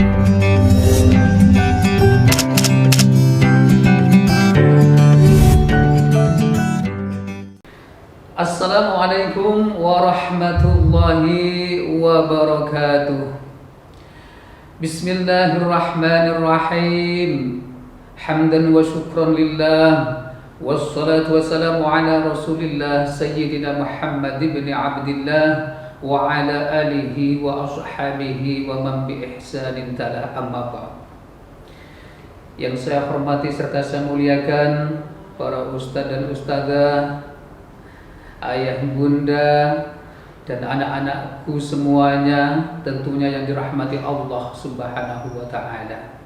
Assalamualaikum warahmatullahi wabarakatuh. Bismillahirrahmanirrahim. Hamdan wa syukran lillah. Wassalatu wassalamu ala rasulillah Sayyidina Muhammad ibn Abdillah wa ala alihi wa ashabihi wa man bi ihsanin tala amma ba'd. Yang saya hormati serta saya muliakan para ustadz dan ustadzah, ayah bunda dan anak-anakku semuanya, tentunya yang dirahmati Allah Subhanahu wa ta'ala.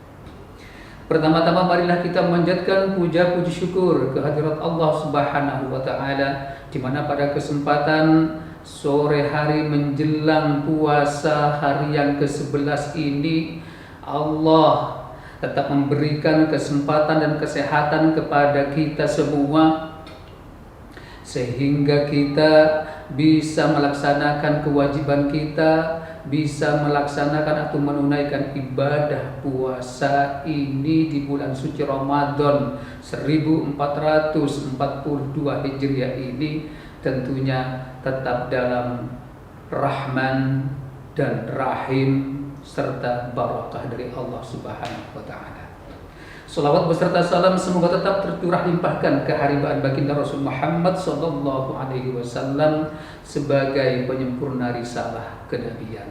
Pertama-tama marilah kita memanjatkan puja puji syukur kehadirat Allah Subhanahu wa ta'ala, di mana pada kesempatan sore hari menjelang puasa hari yang ke-11 ini, Allah tetap memberikan kesempatan dan kesehatan kepada kita semua, sehingga kita bisa melaksanakan kewajiban kita, bisa melaksanakan atau menunaikan ibadah puasa ini di bulan suci Ramadan 1442 Hijriah ini, tentunya tetap dalam rahman dan rahim serta barakah dari Allah Subhanahu wa ta'ala. Salawat beserta salam semoga tetap tercurah limpahkan keharibaan baginda Rasul Muhammad sallallahu alaihi wasallam sebagai penyempurna risalah kenabian.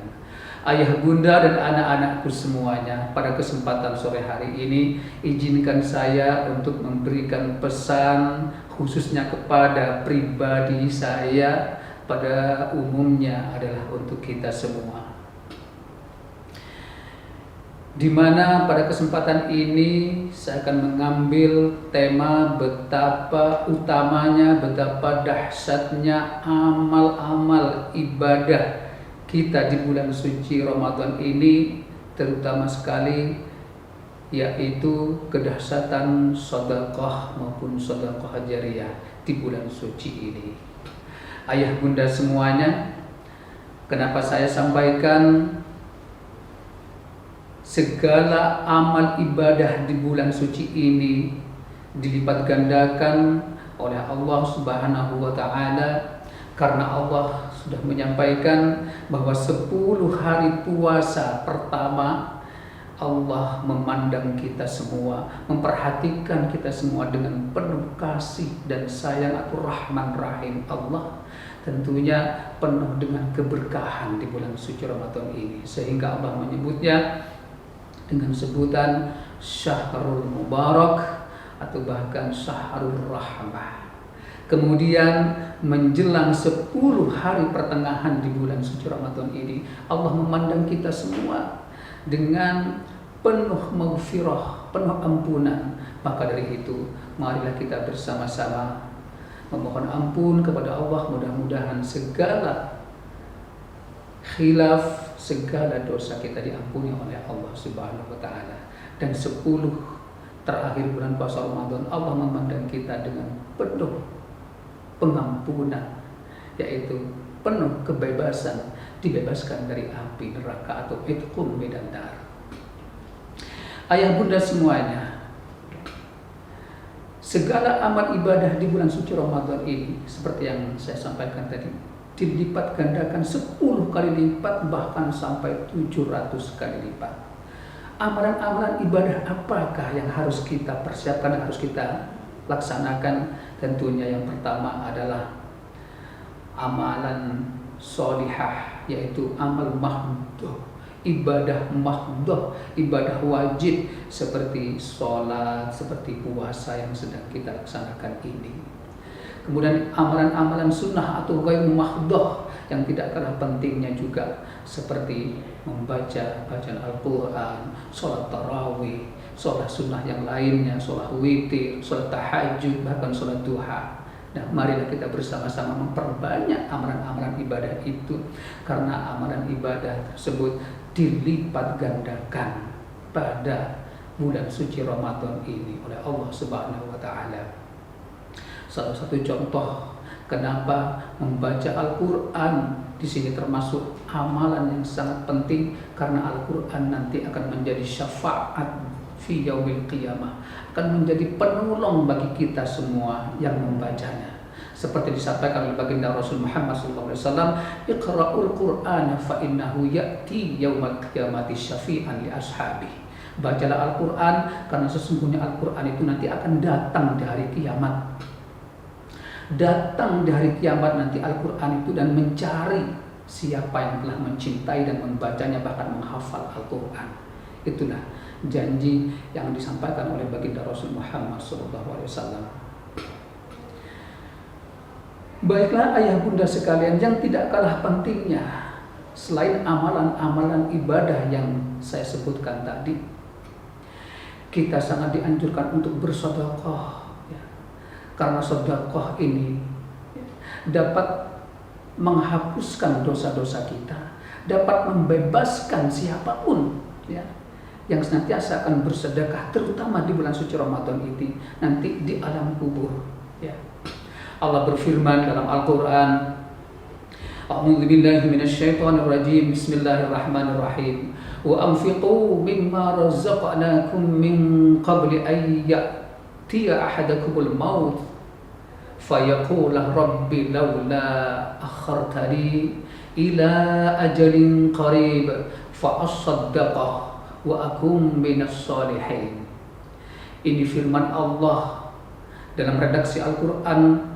Ayah bunda dan anak-anakku semuanya, pada kesempatan sore hari ini izinkan saya untuk memberikan pesan khususnya kepada pribadi saya, pada umumnya adalah untuk kita semua, di mana pada kesempatan ini saya akan mengambil tema betapa utamanya, betapa dahsyatnya amal-amal ibadah kita di bulan suci Ramadan ini, terutama sekali yaitu kedahsyatan sedekah maupun sedekah jariyah di bulan suci ini. Ayah bunda semuanya, kenapa saya sampaikan segala amal ibadah di bulan suci ini dilipat gandakan oleh Allah Subhanahu wa ta'ala, karena Allah sudah menyampaikan bahwa 10 hari puasa pertama Allah memandang kita semua, memperhatikan kita semua dengan penuh kasih dan sayang atau rahman rahim Allah, tentunya penuh dengan keberkahan di bulan suci Ramadan ini, sehingga Allah menyebutnya dengan sebutan Syahrul Mubarak atau bahkan Syahrul Rahmah. Kemudian menjelang 10 hari pertengahan di bulan suci Ramadan ini, Allah memandang kita semua dengan penuh maghfirah, penuh ampunan. Maka dari itu, marilah kita bersama-sama memohon ampun kepada Allah, mudah-mudahan segala khilaf, segala dosa kita diampuni oleh Allah Subhanahu wa ta'ala. Dan 10 terakhir bulan puasa Ramadan, Allah memandang kita dengan penuh pengampunan, yaitu penuh kebebasan, dibebaskan dari api neraka atau itqum minan nar. Ayah bunda semuanya, segala amal ibadah di bulan suci Ramadan ini, seperti yang saya sampaikan tadi, dilipat gandakan 10 kali lipat, bahkan sampai 700 kali lipat. Amalan-amalan ibadah apakah yang harus kita persiapkan, yang harus kita laksanakan? Tentunya yang pertama adalah amalan solihah, yaitu amal mahdoh, ibadah mahdoh, ibadah wajib seperti sholat, seperti puasa yang sedang kita laksanakan ini. Kemudian amalan-amalan sunnah atau ghairu mahdoh yang tidak kalah pentingnya juga, seperti membaca bacaan Al-Quran, sholat tarawih, sholat sunnah yang lainnya, sholat witir, sholat tahajud, bahkan sholat duha. Nah, marilah kita bersama-sama memperbanyak amalan-amalan ibadah itu, karena amalan ibadah tersebut dilipat gandakan pada bulan suci Ramadan ini oleh Allah Subhanahu wa ta'ala. Salah satu contoh Kenapa? Membaca Al-Quran di sini termasuk amalan yang sangat penting, karena Al-Quran nanti akan menjadi syafaat fi yaumil qiyamah, akan menjadi penolong bagi kita semua yang membacanya. Seperti disampaikan oleh baginda Rasul Muhammad SAW, Iqra'ul Qur'ana fa innahu ya'ti yaumal qiyamati syafi'an li ashabi. Bacalah Al-Quran, karena sesungguhnya Al-Quran itu nanti akan datang di hari kiamat. Datang di hari kiamat nanti Al-Quran itu, dan mencari siapa yang telah mencintai dan membacanya, bahkan menghafal Al-Quran. Itulah janji yang disampaikan oleh baginda Rasul Muhammad SAW. Baiklah ayah bunda sekalian, yang tidak kalah pentingnya selain amalan-amalan ibadah yang saya sebutkan tadi, kita sangat dianjurkan untuk bersedekah, ya. Karena sedekah ini dapat menghapuskan dosa-dosa kita, dapat membebaskan siapapun, ya, yang senantiasa akan bersedekah, terutama di bulan suci Ramadan ini nanti di alam kubur, ya. Allah berfirman dalam Al-Quran, A'udzu billahi minasyaitonir rajim, Bismillahirrahmanirrahim. Wa anfiqu mimma razaqnakum min qabli an ya'tiya ahadakumul maut fayaqula rabbi laula akhartani ila ajalin qarib fa asaddaqa wa akum minas shalihin. Ini firman Allah dalam redaksi Al-Quran.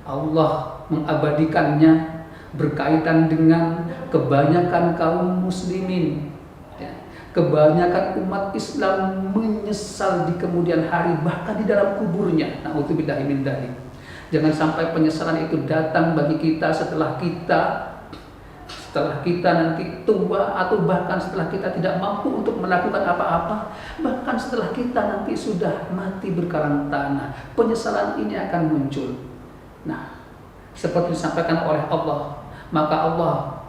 Allah mengabadikannya berkaitan dengan kebanyakan kaum muslimin, ya. Kebanyakan umat Islam menyesal di kemudian hari, bahkan di dalam kuburnya. Na'udzubillahi min dzalik. Jangan sampai penyesalan itu datang bagi kita setelah kita nanti tua, atau bahkan setelah kita tidak mampu untuk melakukan apa-apa, bahkan setelah kita nanti sudah mati berkarang tanah, penyesalan ini akan muncul. Nah, seperti disampaikan oleh Allah, maka Allah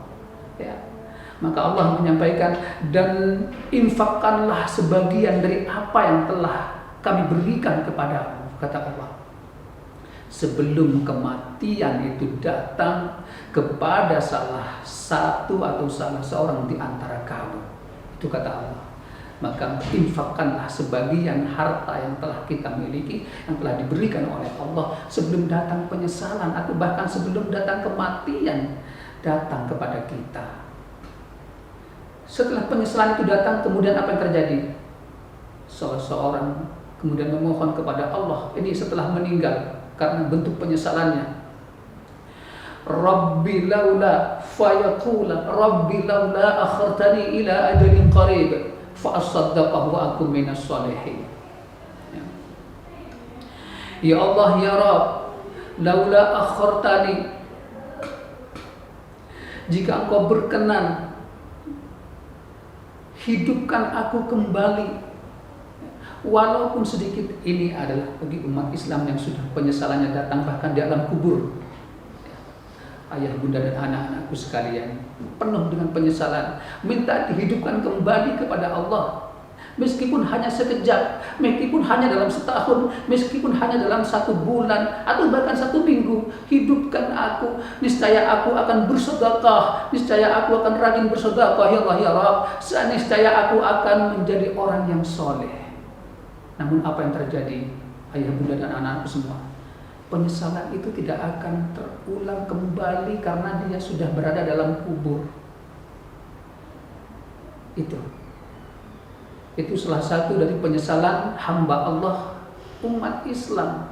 menyampaikan, dan infakkanlah sebagian dari apa yang telah kami berikan kepadamu, kata Allah, sebelum kematian itu datang kepada salah satu atau salah seorang di antara kamu. Itu kata Allah. Maka infakkanlah sebagian harta yang telah kita miliki, yang telah diberikan oleh Allah, sebelum datang penyesalan atau bahkan sebelum datang kematian datang kepada kita. Setelah penyesalan itu datang, kemudian apa yang terjadi? Seorang kemudian memohon kepada Allah, ini setelah meninggal, karena bentuk penyesalannya. Rabbi laula fayaqula Rabbi laula akhartani ila ajalin qarib fa asaddaqah wa akum minas shalihin. Ya Allah, ya Rabb, laula akhartani, jika Engkau berkenan hidupkan aku kembali walaupun sedikit. Ini adalah bagi umat Islam yang sudah penyesalannya datang bahkan di alam kubur. Ayah bunda dan anak-anakku sekalian, penuh dengan penyesalan, minta dihidupkan kembali kepada Allah, meskipun hanya sekejap, meskipun hanya dalam setahun, meskipun hanya dalam 1 bulan atau bahkan 1 minggu. Hidupkan aku, niscaya aku akan bersedekah, niscaya aku akan rajin bersedekah, ya Allah ya Rabb, niscaya aku akan menjadi orang yang soleh. Namun apa yang terjadi, ayah bunda dan anak-anakku semua? Penyesalan itu tidak akan terulang kembali karena dia sudah berada dalam kubur. Itu salah satu dari penyesalan hamba Allah, umat Islam,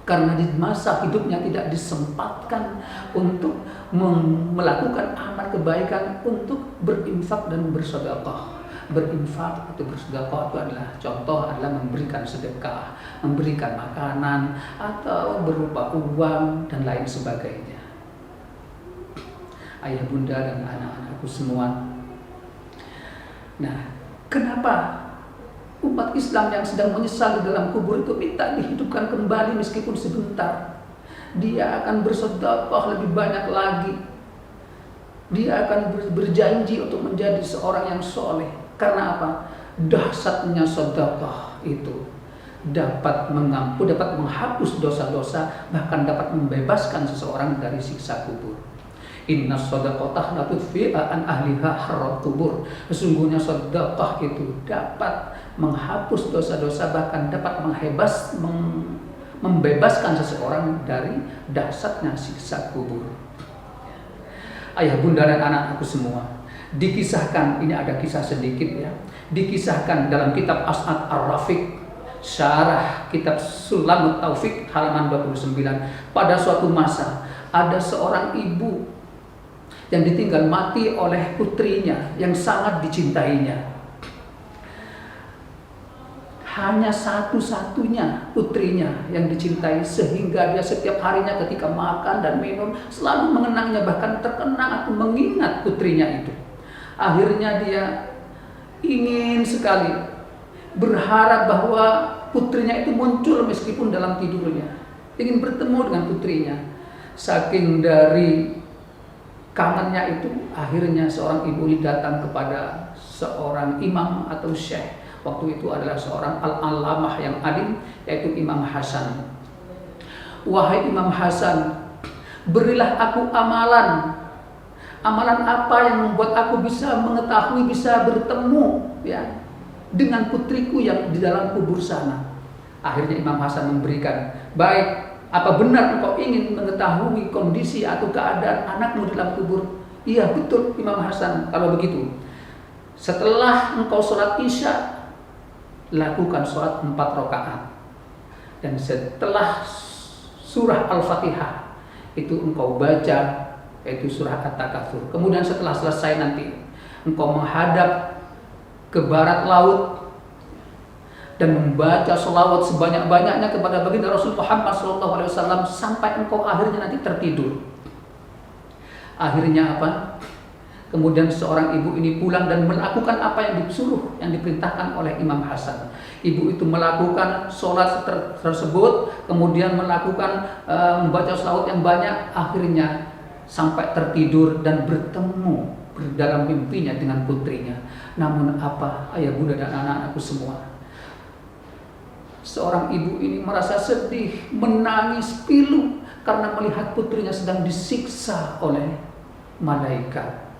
karena di masa hidupnya tidak disempatkan untuk melakukan amal kebaikan, untuk berinfak dan bersedekah. Berinfak atau bersedekah itu adalah contoh, adalah memberikan sedekah, memberikan makanan atau berupa uang dan lain sebagainya. Ayah bunda dan anak-anakku semua, nah, kenapa umat Islam yang sedang menyesal di dalam kubur itu minta dihidupkan kembali meskipun sebentar? Dia akan bersedekah lebih banyak lagi. Dia akan berjanji untuk menjadi seorang yang soleh. Karena apa? Dahsyatnya sedekah itu. dapat mengampuni, dapat menghapus dosa-dosa, bahkan dapat membebaskan seseorang dari siksa kubur. Inna shadaqah la tudfi'a an ahliha harrat kubur. Sesungguhnya sedekah itu dapat menghapus dosa-dosa, bahkan dapat membebaskan seseorang dari dahsyatnya siksa kubur. Ayah bunda dan anak-anakku semua, dikisahkan, ini ada kisah sedikit ya, dikisahkan dalam kitab As'ad Ar-Rafiq, syarah kitab Sulamut Taufik halaman 29. Pada suatu masa ada seorang ibu yang ditinggal mati oleh putrinya yang sangat dicintainya. Hanya satu-satunya putrinya yang dicintai, sehingga dia setiap harinya ketika makan dan minum selalu mengenangnya, bahkan terkenang atau mengingat putrinya itu. Akhirnya dia ingin sekali, berharap bahwa putrinya itu muncul meskipun dalam tidurnya, ingin bertemu dengan putrinya. Saking dari kangennya itu, akhirnya seorang ibu ini datang kepada seorang imam atau syekh. Waktu itu adalah seorang al-alamah yang alim, yaitu Imam Hasan. Wahai Imam Hasan, berilah aku amalan. Amalan apa yang membuat aku bisa mengetahui, bisa bertemu ya dengan putriku yang di dalam kubur sana. Akhirnya Imam Hasan memberikan, baik, apa benar engkau ingin mengetahui kondisi atau keadaan anakmu di dalam kubur? Iya betul Imam Hasan, kalau begitu setelah engkau sholat isya, lakukan sholat 4 rakaat, dan setelah surah Al-Fatihah itu engkau baca, yaitu surah At-Takatsur. Kemudian setelah selesai nanti engkau menghadap ke barat laut dan membaca sholawat sebanyak-banyaknya kepada baginda Rasul Muhammad SAW sampai engkau akhirnya nanti tertidur. Akhirnya apa? Kemudian seorang ibu ini pulang dan melakukan apa yang disuruh, yang diperintahkan oleh Imam Hasan. Ibu itu melakukan sholat tersebut, kemudian melakukan membaca sholawat yang banyak, akhirnya sampai tertidur dan bertemu dalam mimpinya dengan putrinya. Namun apa, ayah bunda dan anak-anakku semua, seorang ibu ini merasa sedih, menangis pilu karena melihat putrinya sedang disiksa oleh malaikat.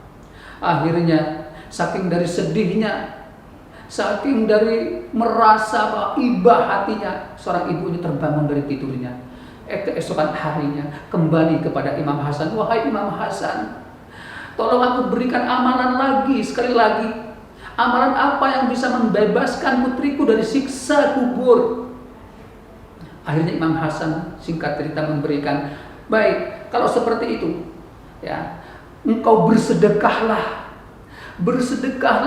Akhirnya saking dari sedihnya, saking dari merasa bahwa iba hatinya, seorang ibu ini terbangun dari tidurnya. Keesokan harinya kembali kepada Imam Hasan. Wahai Imam Hasan, tolong aku berikan amalan lagi, sekali lagi. Amalan apa yang bisa membebaskan putriku dari siksa kubur? Akhirnya Imam Hasan singkat cerita memberikan, baik, kalau seperti itu ya, engkau bersedekahlah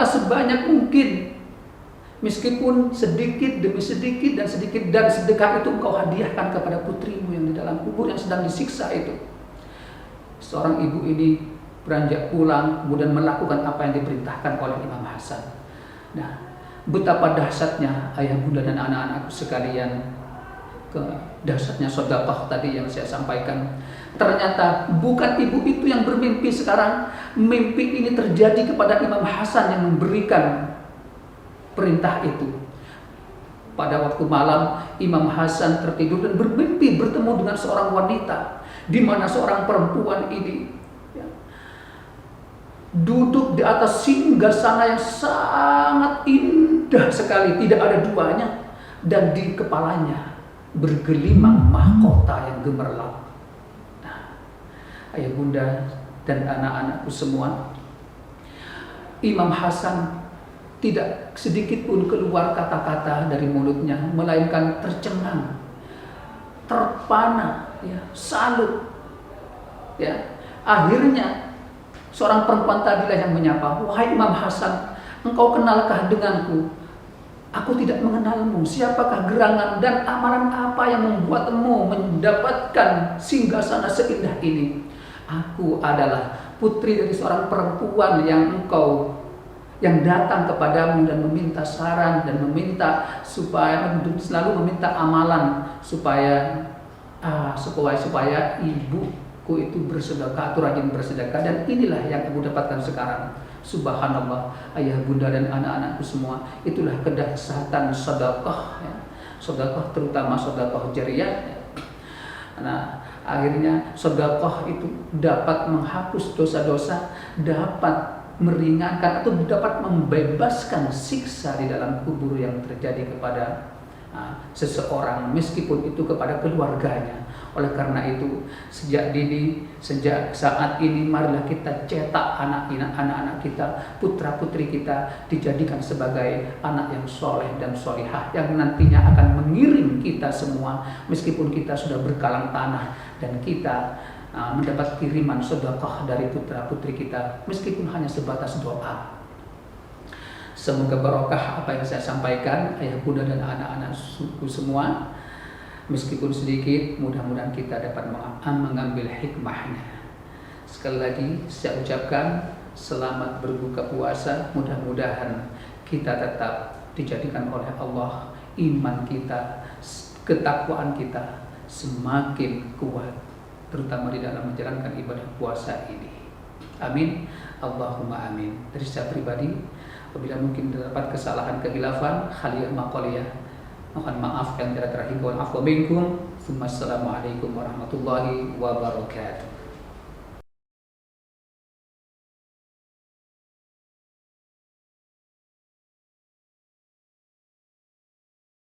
sebanyak mungkin, meskipun sedikit demi sedikit dan sedikit, dan sedekah itu engkau hadiahkan kepada putrimu yang di dalam kubur yang sedang disiksa itu. Seorang ibu ini beranjak pulang, kemudian melakukan apa yang diperintahkan oleh Imam Hasan. Nah, betapa dahsyatnya ayah bunda dan anak-anakku sekalian, dahsyatnya sedekah tadi yang saya sampaikan. Ternyata bukan ibu itu yang bermimpi sekarang. Mimpi ini terjadi kepada Imam Hasan yang memberikan perintah itu. Pada waktu malam, Imam Hasan tertidur dan bermimpi bertemu dengan seorang wanita, di mana seorang perempuan ini duduk di atas singgasana yang sangat indah sekali, tidak ada duanya, dan di kepalanya bergelimang mahkota yang gemerlap. Nah, ayah bunda dan anak-anakku semua, Imam Hasan tidak sedikit pun keluar kata-kata dari mulutnya, melainkan tercengang, terpana, ya, salut. Ya, akhirnya seorang perempuan tadilah yang menyapa, wahai Imam Hasan, engkau kenalkah denganku? Aku tidak mengenalmu. Siapakah gerangan dan amalan apa yang membuatmu mendapatkan singgasana seindah ini? Aku adalah putri dari seorang perempuan yang datang kepadamu dan meminta saran dan meminta supaya selalu meminta amalan supaya ibuku itu bersedekah atau rajin bersedekah, dan inilah yang aku dapatkan sekarang. Subhanallah, ayah bunda dan anak-anakku semua, itulah kedahsyatan sedekah ya. sedekah terutama sedekah jariyah. Nah, akhirnya sedekah itu dapat menghapus dosa-dosa, dapat meringankan atau dapat membebaskan siksa di dalam kubur yang terjadi kepada seseorang, meskipun itu kepada keluarganya. Oleh karena itu, sejak saat ini marilah kita cetak anak-anak kita, putra-putri kita dijadikan sebagai anak yang soleh dan solihah, yang nantinya akan mengiring kita semua meskipun kita sudah berkalang tanah dan kita mendapat kiriman sedekah dari putra-putri kita meskipun hanya sebatas doa. Semoga barokah apa yang saya sampaikan, ayah bunda dan anak-anak suku semua. Meskipun sedikit, mudah-mudahan kita dapat mengambil hikmahnya. Sekali lagi saya ucapkan selamat berbuka puasa. Mudah-mudahan kita tetap dijadikan oleh Allah iman kita, ketakwaan kita semakin kuat, terutama di dalam menjalankan ibadah puasa ini. Amin. Allahumma amin. Dari saya pribadi, apabila mungkin terdapat kesalahan kehilafan, khaliyah maqaliyah, mohon maaf yang tidak terhingga. Wal afwa minkum. Assalamualaikum warahmatullahi wabarakatuh.